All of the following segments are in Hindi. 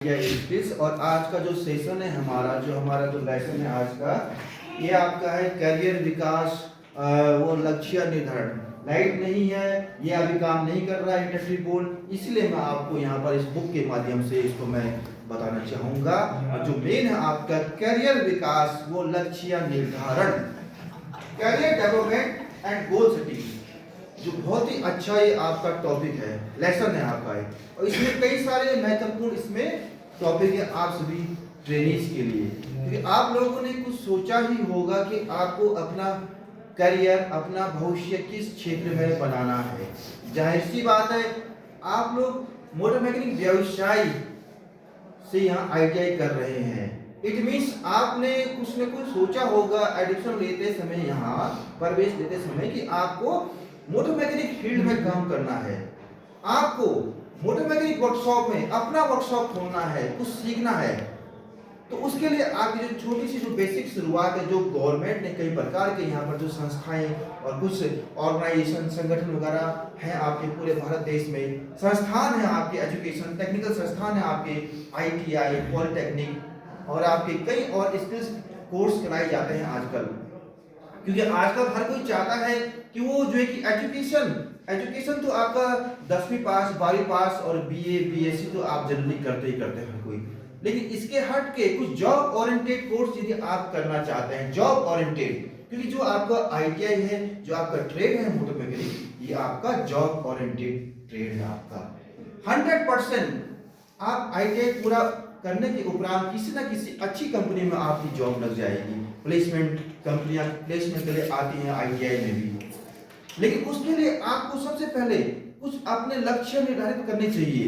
स्किल्स। और आज का जो सेशन है हमारा जो लेसन है आज का, ये आपका है करियर विकास वो लक्ष्य निर्धारण। लाइट नहीं है, ये अभी काम नहीं कर रहा है इंडस्ट्री बोर्ड, इसलिए मैं आपको यहाँ पर इस बुक के माध्यम से इसको मैं बताना चाहूँगा। और जो मेन है आपका करियर विकास वो लक्ष्य निर्धारण, career development and goal setting, जो बहुत ही अच्छा ये आपका टॉपिक है, लेसन है आपका है। और इसमें कई सारे महत्वपूर्ण इसमें टॉपिक है आप सभी ट्रेनिंग्स के लिए, क्योंकि आप लोगों ने कुछ सोचा ही होगा कि आपको अपना करियर, अपना भविष्य किस क्षेत्र में बनाना है। जाहिर सी बात है, आप लोग मोटर मैकेनिक व्यवसाय से यहाँ आईटीआई कर रहे हैं। इट मीन्स आपने कुछ न कुछ सोचा होगा एडमिशन लेते समय, यहाँ प्रवेश लेते समय, कि आपको मोटर मैकेनिक फील्ड में काम करना है, आपको मोटर मैकेनिक वर्कशॉप में अपना वर्कशॉप खोलना है, कुछ सीखना है। तो उसके लिए आपकी जो छोटी सी जो बेसिक शुरुआत है, जो गवर्नमेंट ने कई प्रकार के यहाँ पर जो संस्थाएं और कुछ ऑर्गेनाइजेशन संगठन वगैरह हैं आपके पूरे भारत देश में, संस्थान है आपके एजुकेशन टेक्निकल संस्थान है आपके, आईटीआई, पॉलिटेक्निक और आपके कई और स्किल्स कोर्स कराए जाते हैं आजकल। क्योंकि आजकल हर कोई चाहता है कि वो जो है कि एजुकेशन तो आपका 10वीं पास, 12वीं पास और बीए बीएससी तो आप जनरली करते ही करते हैं हर कोई, लेकिन इसके हट के कुछ जॉब ओरिएंटेड कोर्स यदि आप करना चाहते हैं, जॉब ओरिएंटेड, क्योंकि जो आपका आईटीआई है, जो आपका ट्रेड है मोटर मैकेनिक, ये आपका जॉब ओरिएंटेड ट्रेड है आपका। 100% आप आईटीआई पूरा करने के उपरांत किसी ना किसी अच्छी कंपनी में आपकी जॉब लग जाएगी। प्लेसमेंट कंपनियां प्लेसमेंट के लिए आती हैं आईटीआई में भी, लेकिन उसके लिए आपको सबसे पहले कुछ अपने लक्ष्य निर्धारित करने चाहिए।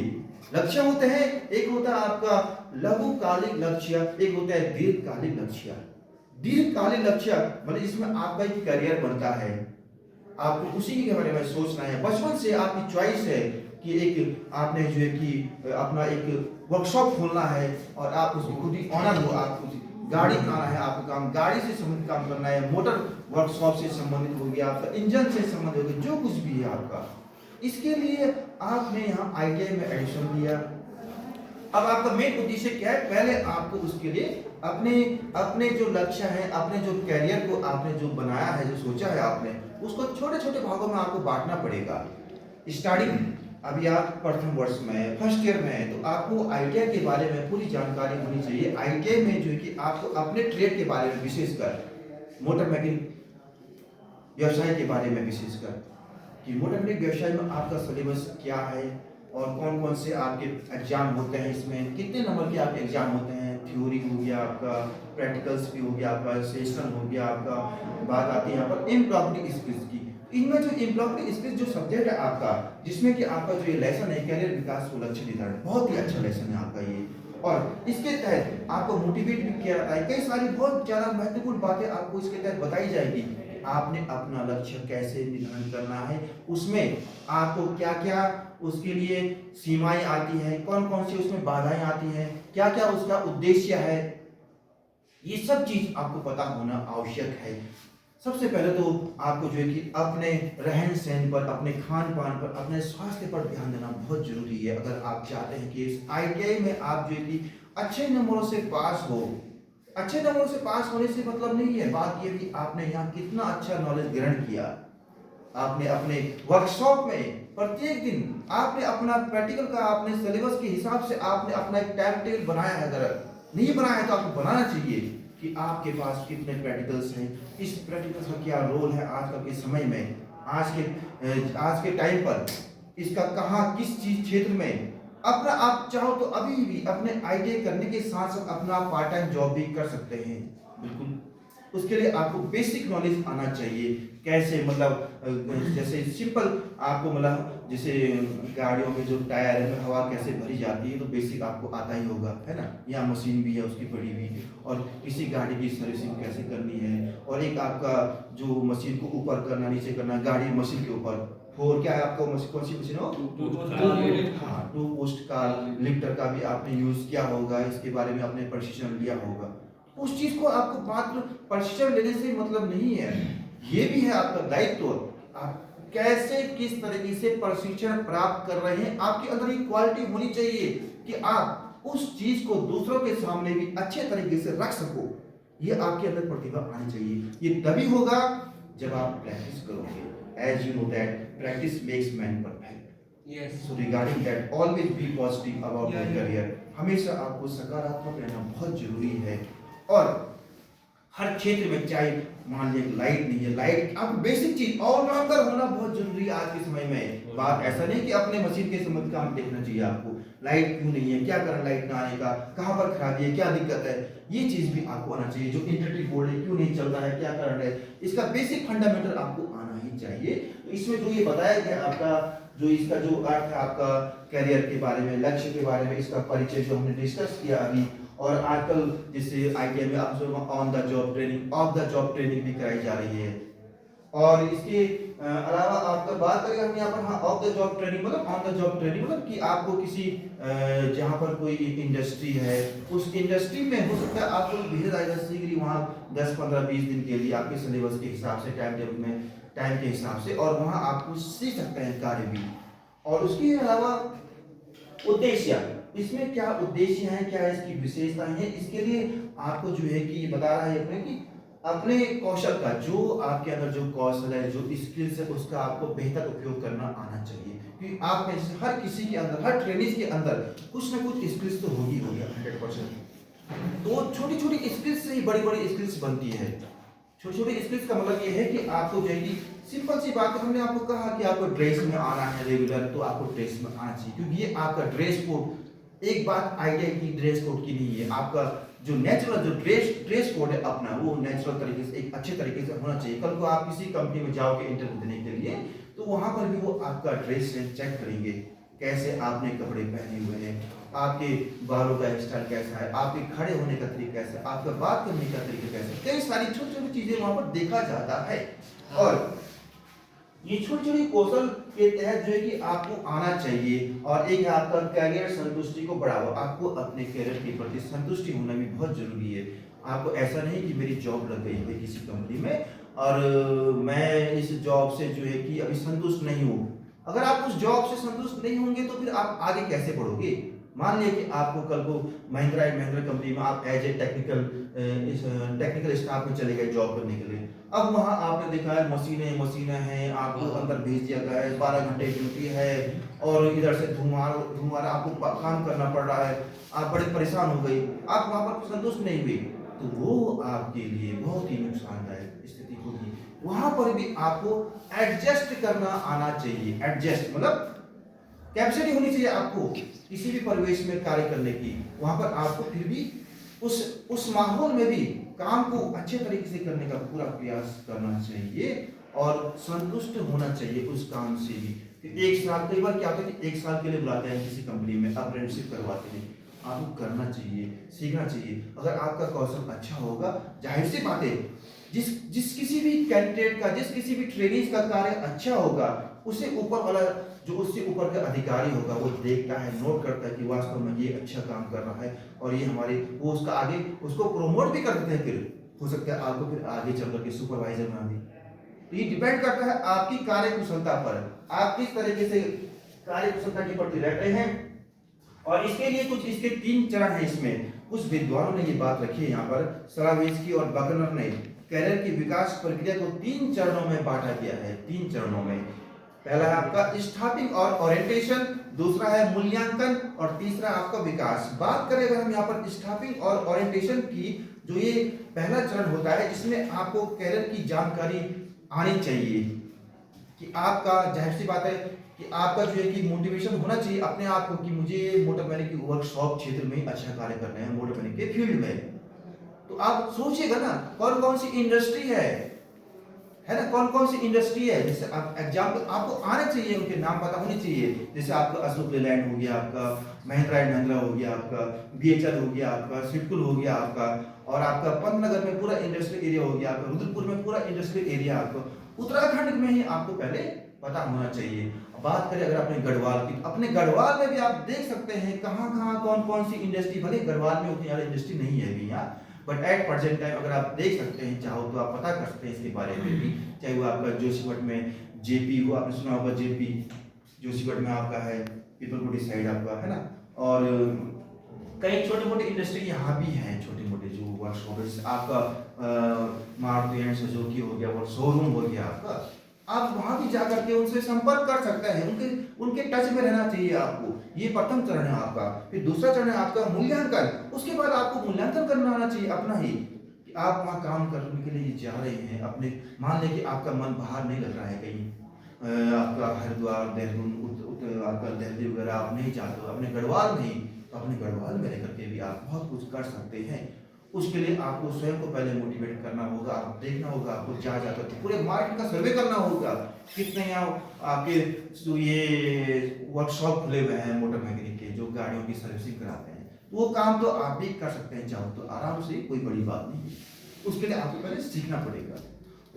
लक्ष्य होते हैं, एक होता है आपका लघुकालिक लक्ष्य, एक होता है दीर्घकालिक लक्ष्य। दीर्घकालिक लक्ष्य मतलब इसमें आपका एक करियर बनता है, आपको उसी के बारे में सोचना है। बचपन से आपकी चॉइस है कि एक आपने जो है कि अपना एक वर्कशॉप खोलना है और आप उसको खुद ही ऑनर हो, आपको गाड़ी बनाना है, आपको काम गाड़ी से संबंधित काम करना है, मोटर वर्कशॉप से संबंधित हो गया, आपका इंजन से संबंधित हो गया, जो कुछ भी है आपका। इसके लिए आपने यहाँ आईटीआई में एडमिशन लिया। अब आपका मेन उद्देश्य क्या है? पहले आपको उसके लिए अपने जो लक्ष्य है, अपने जो करियर को आपने जो बनाया है, जो सोचा है आपने, उसको छोटे छोटे भागों में आपको बांटना पड़ेगा। स्टार्टिंग अभी आप प्रथम वर्ष में, फर्स्ट ईयर में है, तो आपको आईटीआई के बारे में पूरी जानकारी होनी चाहिए। आईटीआई में जो है कि आपको अपने ट्रेड के बारे में, विशेषकर मोटर मैकेनिक व्यवसाय के बारे में, विशेषकर कि मोटर मैकेनिक व्यवसाय में आपका सिलेबस क्या है और कौन कौन से आपके एग्जाम होते हैं, इसमें कितने नंबर के आपके एग्जाम होते हैं। थ्योरी हो गया आपका, प्रैक्टिकल्स भी हो गया आपका, सेशन हो गया आपका। बात आती है यहाँ पर इम्प्लॉयबिलिटी स्किल्स की। इनमें जो इम्प्लॉयबिलिटी स्किल्स जो सब्जेक्ट है आपका, जिसमें कि आपका जो ये लेसन है करियर विकास को लक्ष्य निर्धारण, बहुत ही अच्छा लेसन है आपका ये। और इसके तहत आपको मोटिवेट भी किया जाता है, कई सारी बहुत ज़्यादा महत्वपूर्ण बातें आपको इसके तहत बताई जाएगी। आपने अपना लक्ष्य कैसे निर्धारण करना है, उसमें आपको क्या क्या उसके लिए सीमाएं आती हैं, कौन कौन सी उसमें बाधाएं आती हैं, क्या क्या उसका उद्देश्य है, ये सब चीज आपको पता होना आवश्यक है। सबसे पहले तो आपको जो है कि अपने रहन सहन पर, अपने खान पान पर, अपने स्वास्थ्य पर ध्यान देना बहुत जरूरी है। अगर आप चाहते हैं कि इस आईटीआई में आप जो है कि अच्छे नंबरों से पास हो। अच्छे नंबरों से पास होने से मतलब नहीं है, बात यह कि आपने यहाँ कितना अच्छा नॉलेज ग्रहण किया, आपने अपने वर्कशॉप में प्रत्येक दिन आपने अपना प्रैक्टिकल का, आपने सिलेबस के हिसाब से आपने अपना एक टाइम टेबल बनाया है। अगर नहीं बनाया है तो आपको बनाना चाहिए कि आपके पास कितने प्रैक्टिकल्स हैं, इस प्रैक्टिकल्स का क्या रोल है आजकल के समय में, आज के टाइम पर इसका कहाँ किस चीज क्षेत्र में। अपना आप चाहो तो अभी भी अपने आईटीआई करने के साथ साथ अपना पार्ट टाइम जॉब भी कर सकते हैं, बिल्कुल। उसके लिए आपको बेसिक नॉलेज आना चाहिए, कैसे मतलब जैसे सिंपल आपको मतलब जैसे गाड़ियों में जो टायर है हवा कैसे भरी जाती है, तो बेसिक आपको आता ही होगा, है ना। यहाँ मशीन भी है उसकी पड़ी हुई, और किसी गाड़ी की सर्विसिंग कैसे करनी है, और एक आपका जो मशीन को ऊपर करना नीचे करना, गाड़ी मशीन के ऊपर फोर क्या है आपका मशीन, कौन सी मशीन हो, टू पोस्ट का लिफ्टर का भी आपने यूज किया होगा, इसके बारे में आपने प्रशिक्षण लिया होगा। उस चीज को आपको मात्र प्रशिक्षण लेने से मतलब नहीं है, ये भी है आपका दायित्व। आप कैसे किस तरीके से प्रशिक्षण प्राप्त कर रहे हैं, आपके अंदर एक क्वालिटी होनी चाहिए कि आप उस चीज को दूसरों के सामने भी अच्छे तरीके से रख सको, ये आपके अंदर प्रतिभा आनी चाहिए। ये तभी होगा जब आप प्रैक्टिस करोगे। As you know that practice makes man perfect. So regarding that always be positive about your career. हमेशा आपको सकारात्मक रहना बहुत जरूरी है। और हर क्षेत्र में, चाहे मान लीजिए लाइट नहीं है, लाइट आप बेसिक चीज ऑलराउंडर होना बहुत जरूरी है आज के समय में। बात ऐसा नहीं कि अपने मशीन के संबंध काम देखना चाहिए आपको, लाइट क्यों नहीं है, क्या कारण लाइट ना आने का, कहाँ पर खराबी है, क्या दिक्कत है, ये चीज भी आपको आना चाहिए। जो इंडक्टिव बोर्ड है क्यों नहीं चल रहा है, क्या कारण है, इसका बेसिक फंडामेंटल आपको आना ही चाहिए। तो इसमें जो ये बताया गया आपका जो इसका जो अर्थ है आपका करियर के बारे में, लक्ष्य के बारे में, इसका परिचय जो हमने डिस्कस किया अभी। और आजकल जैसे आईटीआई में आप जो on the job training, of the job training भी कराई जा रही है। और इसके अलावा आपका बात करें हम यहाँ पर, हाँ ऑफ द जॉब ट्रेनिंग मतलब ऑन द जॉब ट्रेनिंग मतलब कि आपको किसी जहाँ पर कोई इंडस्ट्री है, उस इंडस्ट्री में हो सकता है आपको भेजा जाएगा सीख रही वहाँ 10, 15, 20 दिन के लिए आपके सिलेबस के हिसाब से, टाइम टेबल में, टाइम के हिसाब से, और वहाँ आपको सीख सकते हैं कार्य भी। और उसके अलावा उद्देश्य, इसमें क्या उद्देश्य है, क्या इसकी विशेषताएं हैं, इसके लिए आपको जो है कि ये बता रहा है अपने कि अपने कौशल का, जो आपके अंदर जो कौशल है, जो स्किल्स है, उसका आपको बेहतर उपयोग करना आना चाहिए। क्योंकि आप में से हर किसी के अंदर, हर ट्रेनिंग के अंदर कुछ ना कुछ स्किल्स तो होगी 100%। तो छोटी छोटी स्किल्स से ही बड़ी बड़ी स्किल्स बनती है। छोटी छोटी स्किल्स का मतलब ये है कि आपको जो है कि सिंपल सी बात है, हमने आपको कहा कि आपको ड्रेस में आना है रेगुलर, तो आपको ड्रेस में आना चाहिए, क्योंकि ये आपका ड्रेस कोड, एक बात आइडिया की ड्रेस कोड की नहीं है, आपका जो नेचुरल जो ड्रेस कोड है अपना, वो नेचुरल तरीके से, एक अच्छे तरीके से होना चाहिए। कल को आप किसी कंपनी में जाओगे इंटरव्यू देने के लिए, तो वहां पर भी वो आपका ड्रेस चेक करेंगे, कैसे आपने कपड़े पहने हुए हैं, आपके बालों का स्टाइल कैसा है, आपके खड़े होने का तरीका कैसा है, आपका बात करने का तरीका कैसा है, कई सारी छोटी छोटी चीजें वहां पर देखा जाता है। और ये छोटी छोटी कौशल के तहत जो है कि आपको आना चाहिए। और एक है आपका करियर संतुष्टि को बढ़ावा, आपको अपने करियर के प्रति संतुष्टि होना भी बहुत जरूरी है। आपको ऐसा नहीं कि मेरी जॉब लग गई है किसी कंपनी में और मैं इस जॉब से जो है कि अभी संतुष्ट नहीं हूँ। अगर आप उस जॉब से संतुष्ट नहीं होंगे तो फिर आप आगे कैसे बढ़ोगे। मान लिया कि आपको कल को महिंद्रा एंड महिंद्रा कंपनी में आप एज ए टेक्निकल स्टाफ में चले गए जॉब करने के लिए। अब वहां आपने देखा है मशीनें हैं, आपको अंदर भेज दिया गया है, 12 घंटे ड्यूटी है और इधर से धुआं आपको काम करना पड़ रहा है, आप बड़े परेशान हो गई, आप वहां पर संतुष्ट नहीं हुई, तो वो आपके लिए बहुत ही नुकसानदायक स्थिति होगी। वहां पर भी आपको एडजस्ट करना आना चाहिए। एडजस्ट मतलब कैपेसिटी होनी चाहिए आपको किसी भी परिवेश में कार्य करने की। वहां पर आपको फिर भी उस माहौल में भी काम को अच्छे तरीके से करने का पूरा प्रयास करना चाहिए और संतुष्ट होना चाहिए उस काम से भी। एक साल, कई बार क्या होता है कि एक साल के लिए बुलाते हैं किसी कंपनी में, अप्रेंटिसशिप करवाते हैं, आपको करना चाहिए, सीखना चाहिए। अगर आपका कौशल अच्छा होगा, जाहिर सी बात है जिस किसी भी कैंडिडेट का, जिस किसी भी ट्रेनिंग का कार्य अच्छा होगा, उसे ऊपर वाला जो उससे ऊपर का अधिकारी होगा वो देखता है, नोट करता है कि वास्तव में ये अच्छा काम कर रहा है और ये हमारे, वो उसका आगे उसको प्रमोट भी कर देते हैं। फिर हो सकता है आपको फिर आगे चल करके सुपरवाइजर बना दे। तो ये डिपेंड करता है आपकी कार्य कुशलता पर, आप किस तरीके से कार्य कुशलता के प्रति रहते हैं। और इसके लिए कुछ इसके 3 चरण है। इसमें कुछ विद्वानों ने ये बात रखी है यहाँ पर, सरावेस्की और बकनर ने कैरियर की विकास प्रक्रिया को 3 चरणों में बांटा गया है। 3 चरणों में, पहला है आपका स्टाफिंग और ओरिएंटेशन, दूसरा है मूल्यांकन और तीसरा आपका विकास। बात करें अगर हम यहाँ पर स्टाफिंग और ओरिएंटेशन की, जो ये पहला चरण होता है, इसमें आपको कैरियर की जानकारी आनी चाहिए कि आपका, जाहिर सी बात है कि आपका जो है कि मोटिवेशन होना चाहिए अपने आप को कि मुझे मोटर मैकेनिक वर्कशॉप क्षेत्र में अच्छा कार्य करना है, मोटर मैकेनिक के फील्ड में। तो आप सोचिएगा ना कौन कौन सी इंडस्ट्री है ना, कौन कौन सी इंडस्ट्री है, जैसे आप एग्जाम्पल आपको आने चाहिए, उनके नाम पता होने चाहिए। जैसे आपका अशोक लेलैंड हो गया, आपका महिंद्रा एंड महिंद्रा हो गया, आपका बीएचएल हो गया, आपका सिडकुल हो गया आपका, और आपका पंतनगर में पूरा इंडस्ट्रियल एरिया हो गया, आपका रुद्रपुर में पूरा इंडस्ट्रियल एरिया, आपको उत्तराखंड में ही आपको पहले पता होना चाहिए। बात करें अगर अपने गढ़वाल की, अपने गढ़वाल में भी आप देख सकते हैं कहाँ कहाँ कौन कौन सी इंडस्ट्री, भले गढ़वाल में उतनी ज्यादा इंडस्ट्री नहीं है अभी यहाँ, बट एट प्रेजेंट टाइम अगर आप देख सकते हैं, चाहो तो आप पता कर सकते हैं इसके बारे में भी। चाहे वो आपका जोशीमठ में जेपी हो, आपने सुना होगा जेपी, जोशीमठ में आपका है, पीपलकोटी साइड आपका है ना, और कई छोटे मोटे इंडस्ट्री यहाँ भी हैं, छोटे मोटे जो वर्कशॉप है, आपका मारुति एंड सुजुकी हो गया, वो शोरूम हो गया आपका, आप वहां भी जाकर के उनसे संपर्क कर सकते हैं, उनके उनके टच में रहना चाहिए आपको। ये प्रथम चरण है आपका। फिर दूसरा चरण है आपका मूल्यांकन। उसके बाद आपको मूल्यांकन करना आना चाहिए अपना ही, कि आप वहाँ काम करने के लिए जा रहे हैं अपने, मान लें कि आपका मन बाहर नहीं लग रहा है कहीं, आपका हरिद्वार, देहरादून, आपका दिल्ली वगैरह आप नहीं चाहते हो, अपने गढ़वाल में ही, तो अपने गढ़वाल में रह करके भी आप बहुत कुछ कर सकते हैं। उसके लिए आपको स्वयं को पहले मोटिवेट करना होगा, आप देखना होगा, आपको जा जाकर के पूरे मार्केट का सर्वे करना होगा, कितने यहाँ आपके जो ये वर्कशॉप खुले हुए हैं मोटर मैकेनिक के, जो गाड़ियों की सर्विसिंग कराते हैं, वो काम तो आप भी कर सकते हैं, चाहो तो आराम से, कोई बड़ी बात नहीं है। उसके लिए आपको पहले सीखना पड़ेगा।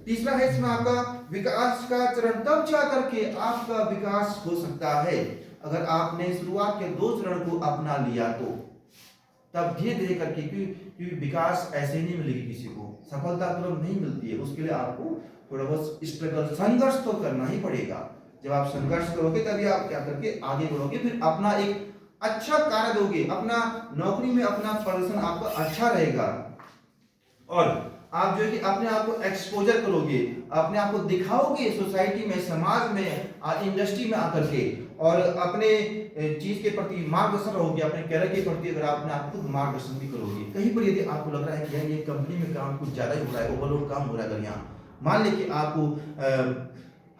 तीसरा है इसमें आपका विकास का चरण, तब जा करके आपका विकास हो सकता है। अगर आपने शुरुआत के 2 चरण को अपना लिया तो तब धीरे धीरे करके, क्योंकि विकास ऐसे नहीं मिलेगी किसी को, सफलता तुरंत नहीं मिलती है, उसके लिए आपको थोड़ा बहुत स्ट्रगल, संघर्ष तो करना ही पड़ेगा। जब आप संघर्ष करोगे तभी आप क्या करके आगे बढ़ोगे, फिर अपना एक अच्छा कार्य दोगे, अपना नौकरी में अपना प्रदर्शन आपका अच्छा रहेगा, और आप जो है कि अपने आप को एक्सपोजर करोगे, अपने आप को दिखाओगे सोसाइटी में, समाज में, इंडस्ट्री में आकर के, और अपने चीज के प्रति मार्गदर्शन रहोगे, अपने कैरियर के प्रति अगर आप अपने आप को मार्गदर्शन भी करोगे। कहीं पर यदि आपको लग रहा है कि यार ये कंपनी में काम कुछ ज्यादा ही हो रहा है, ओवरलोड काम हो रहा है, अगर यहाँ मान लें कि आपको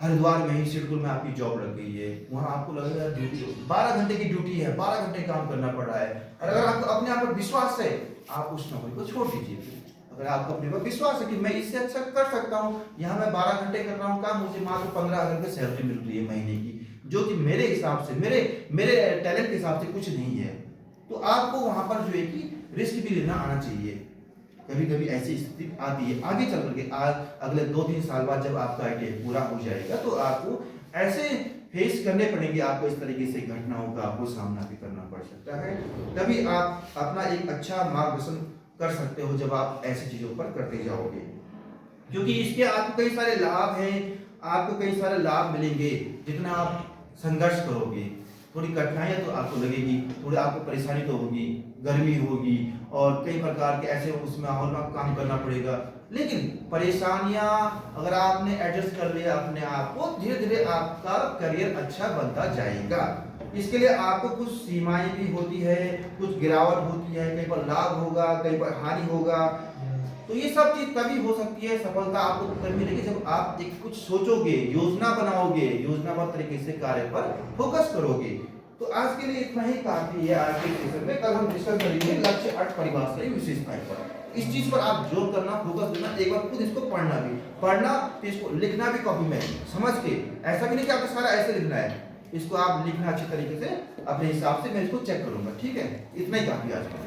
हरिद्वार में ही सिडकुल में आपकी जॉब लग गई है, वहाँ आपको लग रहा है ड्यूटी 12 घंटे की ड्यूटी है, 12 घंटे काम करना पड़ रहा है, और अगर आपको अपने आप पर विश्वास है, आप उस नौकरी को छोड़ दीजिए। अगर आपको अपने पर विश्वास है कि मैं इससे अच्छा कर सकता हूँ, यहाँ मैं 12 घंटे कर रहा हूँ काम, मुझे मात्र 15,000 रुपये सैलरी मिल रही है महीने की, जो कि मेरे हिसाब से, मेरे टैलेंट के हिसाब से कुछ नहीं है, तो आपको वहां पर जो है कि रिस्क भी लेना आना चाहिए। कभी कभी ऐसी स्थिति आती है, आगे चल करके अगले 2-3 साल बाद जब आपका आईटीआई पूरा हो जाएगा, तो आपको ऐसे फेस करने पड़ेंगे, आपको इस तरीके से घटनाओं का आपको सामना भी करना पड़ सकता है। तभी आप अपना एक अच्छा मार्गदर्शन कर सकते हो जब आप ऐसी चीजों पर करते जाओगे, क्योंकि इसके आपको कई सारे लाभ हैं, आपको कई सारे लाभ मिलेंगे। जितना आप संघर्ष करोगे, थोड़ी कठिनाइयां तो आपको लगेगी, थोड़ी आपको परेशानी तो होगी, गर्मी होगी, और कई प्रकार के ऐसे उस माहौल में काम करना पड़ेगा, लेकिन परेशानियां अगर आपने एडजस्ट कर लिया अपने आप को, धीरे धीरे आपका करियर अच्छा बनता जाएगा। इसके लिए आपको कुछ सीमाएं भी होती है, कुछ गिरावट होती है, कहीं पर लाभ होगा, कहीं पर हानि होगा, तो ये सब चीज तभी हो सकती है, सफलता आपको तभी मिलेगी जब आप एक कुछ सोचोगे, योजना बनाओगे, योजनाबद्ध तरीके से कार्य पर फोकस करोगे। तो आज के लिए इतना ही काफी है। आज के सेशन में कल हम डिस्कस करेंगे लक्ष्य अर्थ परिभाषा विशेषताएं पर। इस चीज पर आप जोर करना, फोकस देना, एक बार खुद इसको पढ़ना, फिर इसको लिखना भी कॉपी में समझ के, ऐसा भी नहीं कि आपको सारा ऐसे लिखना है, इसको आप लिखना अच्छी तरीके से अपने हिसाब से, मैं इसको चेक करूंगा, ठीक है। इतना ही काफी आज के लिए।